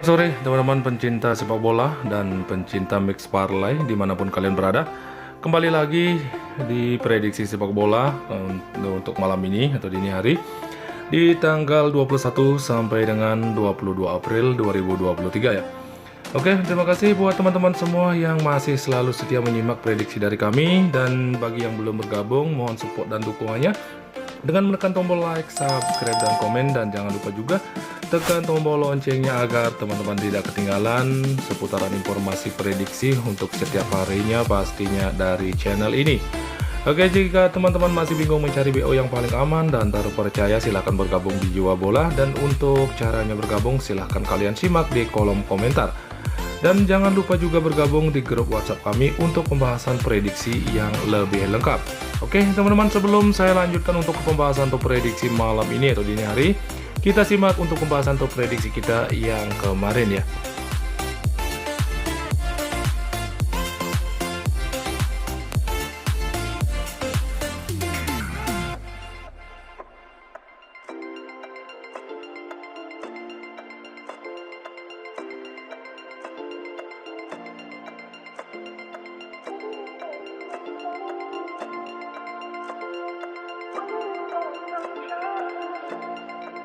Sore teman-teman pencinta sepak bola dan pencinta mix parlay dimanapun kalian berada. Kembali lagi di prediksi sepak bola untuk malam ini atau dini hari di tanggal 21 sampai dengan 22 April 2023 ya. Oke, terima kasih buat teman-teman semua yang masih selalu setia menyimak prediksi dari kami. Dan bagi yang belum bergabung, mohon support dan dukungannya dengan menekan tombol like, subscribe, dan komen. Dan jangan lupa juga tekan tombol loncengnya agar teman-teman tidak ketinggalan seputaran informasi prediksi untuk setiap harinya pastinya dari channel ini. Oke, jika teman-teman masih bingung mencari BO yang paling aman dan terpercaya, silahkan bergabung di Jiwa Bola. Dan untuk caranya bergabung silahkan kalian simak di kolom komentar. Dan jangan lupa juga bergabung di grup WhatsApp kami untuk pembahasan prediksi yang lebih lengkap. Oke teman-teman, sebelum saya lanjutkan untuk pembahasan top prediksi malam ini atau dini hari, kita simak untuk pembahasan top prediksi kita yang kemarin ya.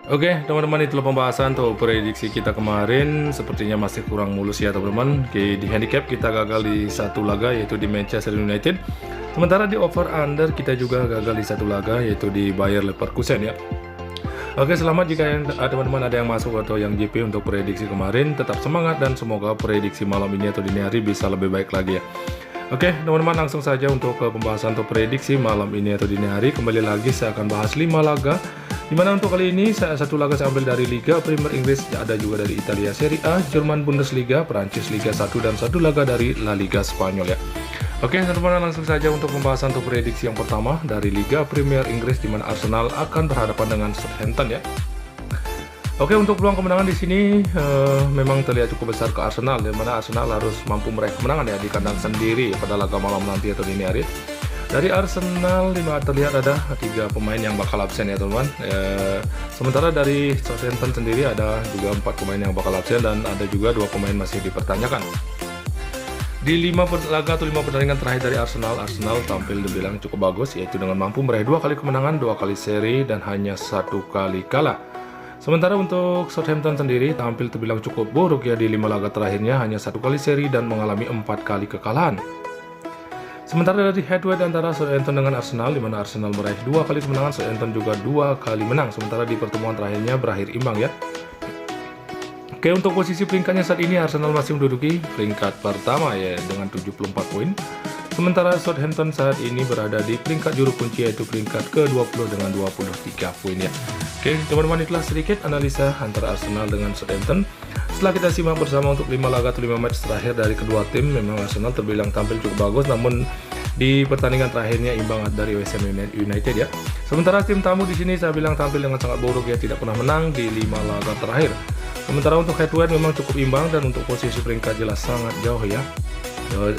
Oke teman-teman, itulah pembahasan untuk prediksi kita kemarin. Sepertinya masih kurang mulus ya teman-teman. Di handicap kita gagal di satu laga, yaitu di Manchester United. Sementara di over under kita juga gagal di satu laga, yaitu di Bayer Leverkusen ya. Oke, selamat jika teman-teman ada yang masuk atau yang JP untuk prediksi kemarin. Tetap semangat dan semoga prediksi malam ini atau dini hari bisa lebih baik lagi ya. Oke teman-teman, langsung saja untuk pembahasan untuk prediksi malam ini atau dini hari. Kembali lagi saya akan bahas 5 laga, dimana untuk kali ini satu laga saya ambil dari Liga Premier Inggris, ada juga dari Italia Serie A, Jerman Bundesliga, Prancis Liga 1, dan satu laga dari La Liga Spanyol ya. Oke teman-teman, langsung saja untuk pembahasan untuk prediksi yang pertama dari Liga Premier Inggris, dimana Arsenal akan berhadapan dengan Southampton ya. Oke, untuk peluang kemenangan di sini memang terlihat cukup besar ke Arsenal, di mana Arsenal harus mampu meraih kemenangan ya di kandang sendiri pada laga malam nanti atau dini hari. Dari Arsenal terlihat ada 3 pemain yang bakal absen ya teman-teman. Sementara dari Southampton sendiri ada juga 4 pemain yang bakal absen dan ada juga 2 pemain masih dipertanyakan. Di 5 laga atau 5 pertandingan terakhir dari Arsenal tampil dibilang cukup bagus, yaitu dengan mampu meraih 2 kali kemenangan, 2 kali seri, dan hanya 1 kali kalah. Sementara untuk Southampton sendiri tampil terbilang cukup buruk ya, di 5 laga terakhirnya hanya 1 kali seri dan mengalami 4 kali kekalahan. Sementara dari head-to-head antara Southampton dengan Arsenal, di mana Arsenal meraih 2 kali kemenangan, Southampton juga 2 kali menang. Sementara di pertemuan terakhirnya berakhir imbang ya. Oke, untuk posisi peringkatnya saat ini Arsenal masih menduduki peringkat pertama ya dengan 74 poin. Sementara Southampton saat ini berada di peringkat juru kunci, yaitu peringkat ke-20 dengan 23 poin ya. Oke teman-teman, itulah sedikit analisa antara Arsenal dengan Southampton. Setelah kita simak bersama untuk 5 laga atau 5 match terakhir dari kedua tim, memang Arsenal terbilang tampil cukup bagus, namun di pertandingan terakhirnya imbang dari West Ham United ya. Sementara tim tamu di sini saya bilang tampil dengan sangat buruk ya, tidak pernah menang di 5 laga terakhir. Sementara untuk head to head memang cukup imbang, dan untuk posisi peringkat jelas sangat jauh ya.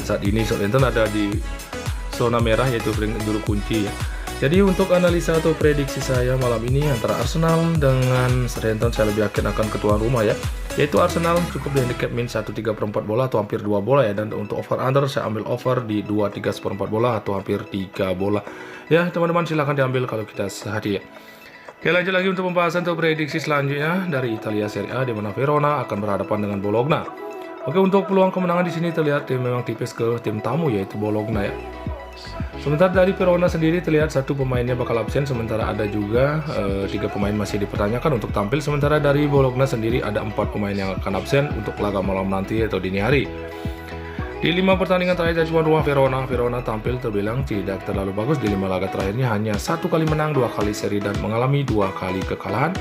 Saat ini Southampton ada di zona merah, yaitu peringkat juru kunci ya. Jadi untuk analisa atau prediksi saya malam ini antara Arsenal dengan Southampton, saya lebih yakin akan ketuaan rumah ya, yaitu Arsenal cukup di handicap min 1,3/4 bola atau hampir 2 bola ya. Dan untuk over under saya ambil over di 2,3/4 bola atau hampir 3 bola ya. Teman-teman silahkan diambil kalau kita sehati ya. Oke, lanjut lagi untuk pembahasan untuk prediksi selanjutnya dari Italia Serie A, di mana Verona akan berhadapan dengan Bologna. Oke, untuk peluang kemenangan di sini terlihat memang tipis ke tim tamu, yaitu Bologna ya. Sementara dari Verona sendiri terlihat 1 pemainnya bakal absen, sementara ada juga 3 pemain masih dipertanyakan untuk tampil. Sementara dari Bologna sendiri ada 4 pemain yang akan absen untuk laga malam nanti atau dini hari. Di 5 pertandingan terakhir dari tuan rumah Verona tampil terbilang tidak terlalu bagus. Di 5 laga terakhirnya hanya 1 kali menang, 2 kali seri, dan mengalami 2 kali kekalahan.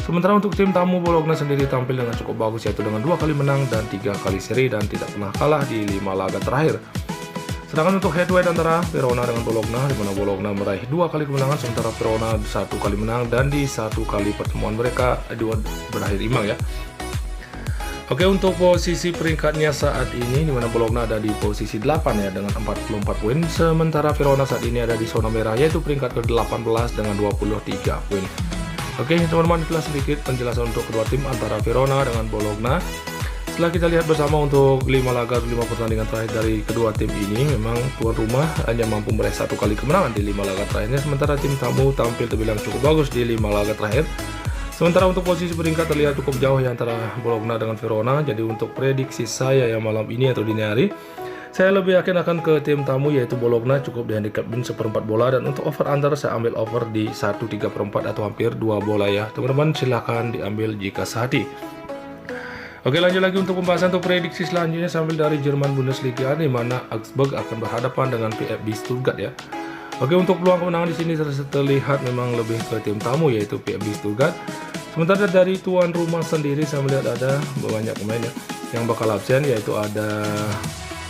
Sementara untuk tim tamu Bologna sendiri tampil dengan cukup bagus, yaitu dengan 2 kali menang dan 3 kali seri, dan tidak pernah kalah di 5 laga terakhir. Sedangkan untuk head-to-head antara Verona dengan Bologna, di mana Bologna meraih 2 kali kemenangan, sementara Verona 1 kali menang, dan di 1 kali pertemuan mereka berakhir imbang ya. Oke, untuk posisi peringkatnya saat ini, di mana Bologna ada di posisi 8 ya dengan 44 poin, sementara Verona saat ini ada di zona merah, yaitu peringkat ke-18 dengan 23 poin. Oke teman-teman, itulah sedikit penjelasan untuk kedua tim antara Verona dengan Bologna. setelah kita lihat bersama untuk 5 laga 5 pertandingan terakhir dari kedua tim ini, memang tuan rumah hanya mampu meraih 1 kali kemenangan di 5 laga terakhirnya, sementara tim tamu tampil terbilang cukup bagus di 5 laga terakhir. Sementara untuk posisi peringkat terlihat cukup jauh ya antara Bologna dengan Verona. Jadi untuk prediksi saya yang malam ini atau dini hari, saya lebih yakin akan ke tim tamu yaitu Bologna, cukup di handicap min 1/4 bola, dan untuk over under saya ambil over di 1/3/4 atau hampir 2 bola ya. Teman-teman silahkan diambil jika sehati. Oke, lanjut lagi untuk pembahasan untuk prediksi selanjutnya sambil dari Jerman Bundesliga, di mana Augsburg akan berhadapan dengan VfB Stuttgart ya. Oke, untuk peluang kemenangan di sini terlihat memang lebih ke tim tamu yaitu VfB Stuttgart. Sementara dari tuan rumah sendiri saya melihat ada banyak pemain ya yang bakal absen, yaitu ada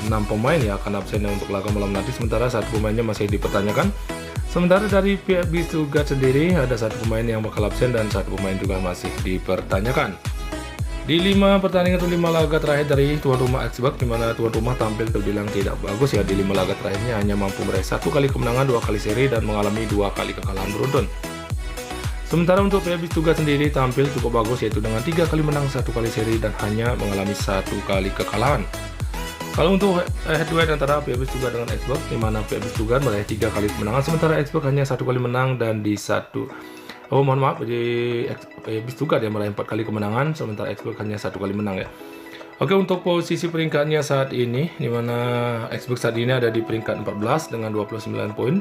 6 pemain ya akan absen untuk laga malam nanti, sementara 1 pemainnya masih dipertanyakan. Sementara dari VfB Stuttgart sendiri ada 1 pemain yang bakal absen dan 1 pemain juga masih dipertanyakan. Di 5 pertandingan atau 5 laga terakhir dari tuan rumah Augsburg, di mana tuan rumah tampil terbilang tidak bagus ya. Di 5 laga terakhirnya hanya mampu meraih 1 kali kemenangan, 2 kali seri, dan mengalami 2 kali kekalahan beruntun. Sementara untuk VfB Stuttgart sendiri tampil cukup bagus, yaitu dengan 3 kali menang, 1 kali seri, dan hanya mengalami 1 kali kekalahan. Kalau untuk head to head antara VfB Stuttgart dengan Augsburg, di mana VfB Stuttgart meraih 3 kali kemenangan, sementara Augsburg hanya 1 kali menang, dan di VfB Stuttgart yang meraih 4 kali kemenangan, sementara Augsburg hanya 1 kali menang ya. Oke, untuk posisi peringkatnya saat ini, di mana Augsburg saat ini ada di peringkat 14 dengan 29 poin.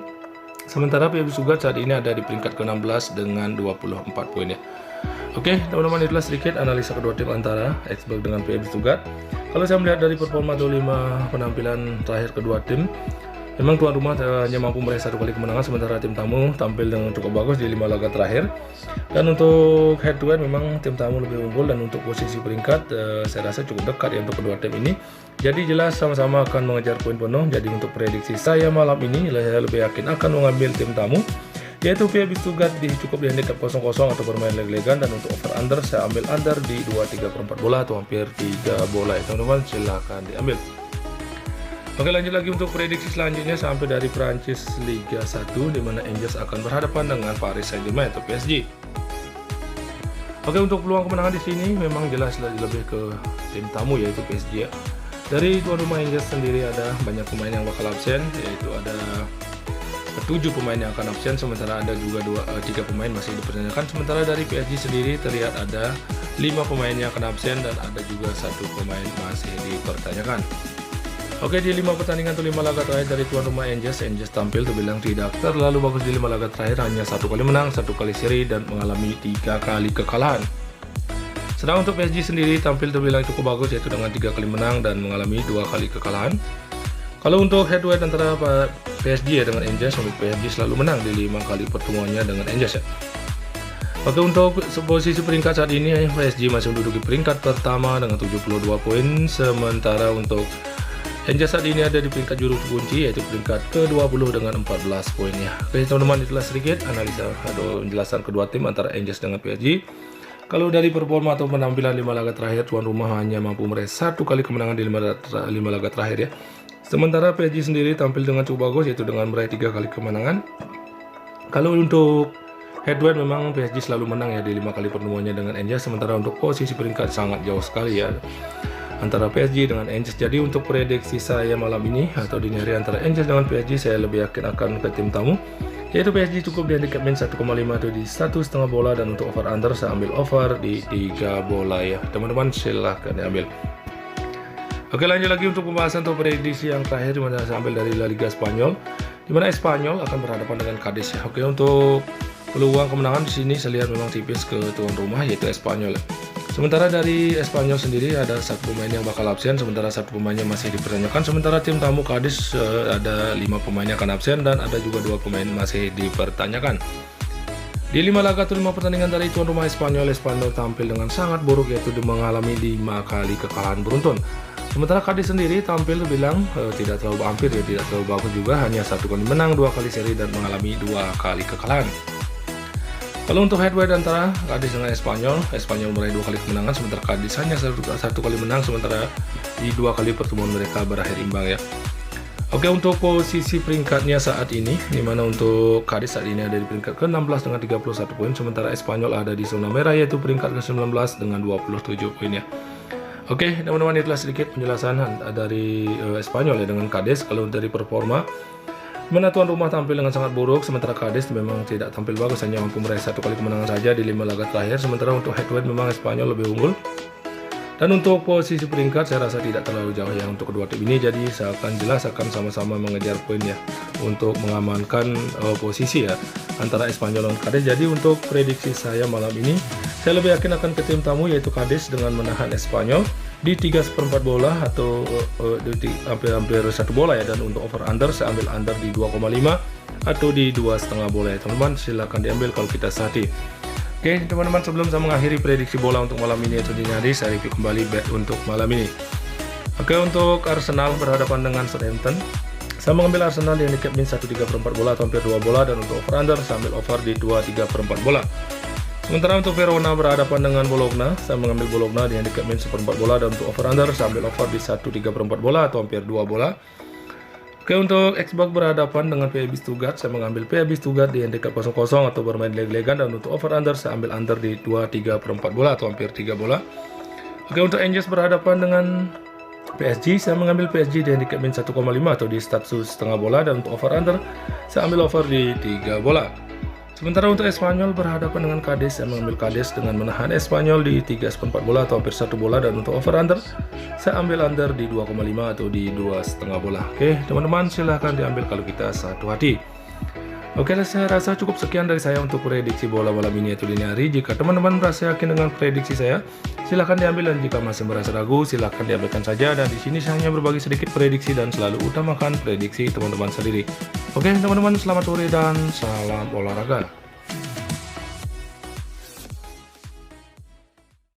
Sementara VfB Stuttgart saat ini ada di peringkat ke-16 dengan 24 poin ya. Oke, teman-teman, itulah sedikit analisa kedua tim antara Augsburg dengan VfB Stuttgart. Kalau saya melihat dari performa atau 5 penampilan terakhir kedua tim, memang tuan rumah hanya mampu meraih 1 kali kemenangan, sementara tim tamu tampil dengan cukup bagus di 5 laga terakhir. Dan untuk head to head memang tim tamu lebih unggul, dan untuk posisi peringkat saya rasa cukup dekat ya untuk kedua tim ini. Jadi jelas sama-sama akan mengejar poin penuh. Jadi untuk prediksi saya malam ini, saya lebih yakin akan mengambil tim tamu yaitu VfB Stuttgart cukup di handicap 0-0 atau bermain leg-legan, dan untuk over under saya ambil under di 2/3/4 bola atau hampir 3 bola ya teman-teman, silahkan diambil. Oke, lanjut lagi untuk prediksi selanjutnya sampai dari Prancis Liga 1, di mana Angers akan berhadapan dengan Paris Saint-Germain atau PSG. Oke, untuk peluang kemenangan di sini memang jelas lebih ke tim tamu yaitu PSG ya. Dari tuan rumah Angers sendiri ada banyak pemain yang bakal absen, yaitu ada 7 pemain yang akan absen, sementara ada juga 3 pemain masih dipertanyakan. Sementara dari PSG sendiri terlihat ada 5 pemain yang akan absen dan ada juga 1 pemain masih dipertanyakan. Oke, di 5 pertandingan atau 5 laga terakhir dari tuan rumah Angers tampil terbilang tidak terlalu bagus di 5 laga terakhir, hanya 1 kali menang, 1 kali seri, dan mengalami 3 kali kekalahan. Sedang untuk PSG sendiri tampil terbilang cukup bagus, yaitu dengan 3 kali menang dan mengalami 2 kali kekalahan. Kalau untuk head to head antara PSG ya dengan Angers, PSG selalu menang di 5 kali pertemuannya dengan Angers ya. Oke, untuk posisi peringkat saat ini PSG masih menduduki peringkat pertama dengan 72 poin, sementara untuk Angers saat ini ada di peringkat juru kunci yaitu peringkat ke-20 dengan 14 poinnya. Oke teman-teman, itulah sedikit analisa atau penjelasan kedua tim antara Angers dengan PSG. Kalau dari performa atau penampilan 5 laga terakhir, tuan rumah hanya mampu meraih 1 kali kemenangan di 5 laga terakhir ya. Sementara PSG sendiri tampil dengan cukup bagus, yaitu dengan meraih 3 kali kemenangan. Kalau untuk head to head memang PSG selalu menang ya di 5 kali pertemuannya dengan Angers, sementara untuk posisi peringkat sangat jauh sekali ya antara PSG dengan Angers. Jadi untuk prediksi saya malam ini atau dini hari antara Angers dengan PSG, saya lebih yakin akan ke tim tamu yaitu PSG, cukup di handicap min 1,5 atau di 1,5 bola, dan untuk over under saya ambil over di 3 bola ya teman-teman, silahkan diambil. Oke, lanjut lagi untuk pembahasan atau prediksi yang terakhir, dimana saya ambil dari La Liga Spanyol, dimana Espanyol akan berhadapan dengan Cadiz ya. Oke, untuk peluang kemenangan di sini saya lihat memang tipis ke tuan rumah yaitu Espanyol. Sementara dari Espanyol sendiri ada 1 pemain yang bakal absen, sementara 1 pemainnya masih dipertanyakan. Sementara tim tamu Cadiz ada 5 pemain yang akan absen dan ada juga 2 pemain masih dipertanyakan. Di 5 laga atau 5 pertandingan dari tuan rumah Espanyol tampil dengan sangat buruk, yaitu mengalami 5 kali kekalahan beruntun. Sementara Cadiz sendiri tampil terbilang tidak terlalu hampir ya, tidak terlalu bagus juga, hanya 1 kali menang, 2 kali seri, dan mengalami 2 kali kekalahan. Kalau untuk head to head antara Cadiz dengan Espanyol meraih 2 kali kemenangan, sementara Cadiz hanya 1 kali menang, sementara di 2 kali pertemuan mereka berakhir imbang ya. Oke, untuk posisi peringkatnya saat ini, dimana untuk Cadiz saat ini ada di peringkat ke-16 dengan 31 poin, sementara Espanyol ada di zona merah yaitu peringkat ke-19 dengan 27 poin ya. Oke, teman-teman, itulah sedikit penjelasan dari Espanyol ya dengan Cadiz. Kalau dari performa, mana tuan rumah tampil dengan sangat buruk, sementara Cadiz memang tidak tampil bagus, hanya mampu meraih 1 kali kemenangan saja di 5 laga terakhir. Sementara untuk head to head memang Espanyol lebih unggul. Dan untuk posisi peringkat saya rasa tidak terlalu jauh ya untuk kedua tim ini, jadi seakan jelas akan sama-sama mengejar poin ya untuk mengamankan posisi ya antara Espanyol dan Cadiz. Jadi untuk prediksi saya malam ini, saya lebih yakin akan ke tim tamu yaitu Cadiz dengan menahan Espanyol di 3/4 bola atau hampir 1 bola ya. Dan untuk over under saya ambil under di 2,5 atau di 2,5 bola ya teman-teman, silahkan diambil kalau kita sehati. Oke teman-teman, sebelum saya mengakhiri prediksi bola untuk malam ini atau dini hari, saya review kembali bet untuk malam ini. Oke, untuk Arsenal berhadapan dengan Southampton, saya mengambil Arsenal di handicap min 1/3/4 bola atau hampir 2 bola, dan untuk over under saya ambil over di 2/3/4 bola. Sementara untuk Verona berhadapan dengan Bologna, saya mengambil Bologna di handicap min 1/4 bola, dan untuk over under saya ambil over di 1/3/4 bola atau hampir 2 bola. Oke, untuk Xbox berhadapan dengan PSV Stuttgart, saya mengambil PSV Stuttgart di handicap 0-0 atau bermain leg-legan, dan untuk over under saya ambil under di 2/3/4 bola atau hampir 3 bola. Oke, untuk Angels berhadapan dengan PSG, saya mengambil PSG di handicap min 1,5 atau di status setengah bola, dan untuk over under saya ambil over di 3 bola. Sementara untuk Espanyol berhadapan dengan Cadiz, saya mengambil Cadiz dengan menahan Espanyol di 3/4 bola atau hampir 1 bola, dan untuk over under saya ambil under di 2,5 atau di 2,5 bola. Oke teman-teman, silahkan diambil kalau kita satu hati. Oke, saya rasa cukup sekian dari saya untuk prediksi bola malam ini atau dini hari. Jika teman-teman merasa yakin dengan prediksi saya, silahkan diambil, dan jika masih merasa ragu, silahkan diabaikan saja. Dan di sini saya hanya berbagi sedikit prediksi dan selalu utamakan prediksi teman-teman sendiri. Oke teman-teman, selamat sore dan salam olahraga.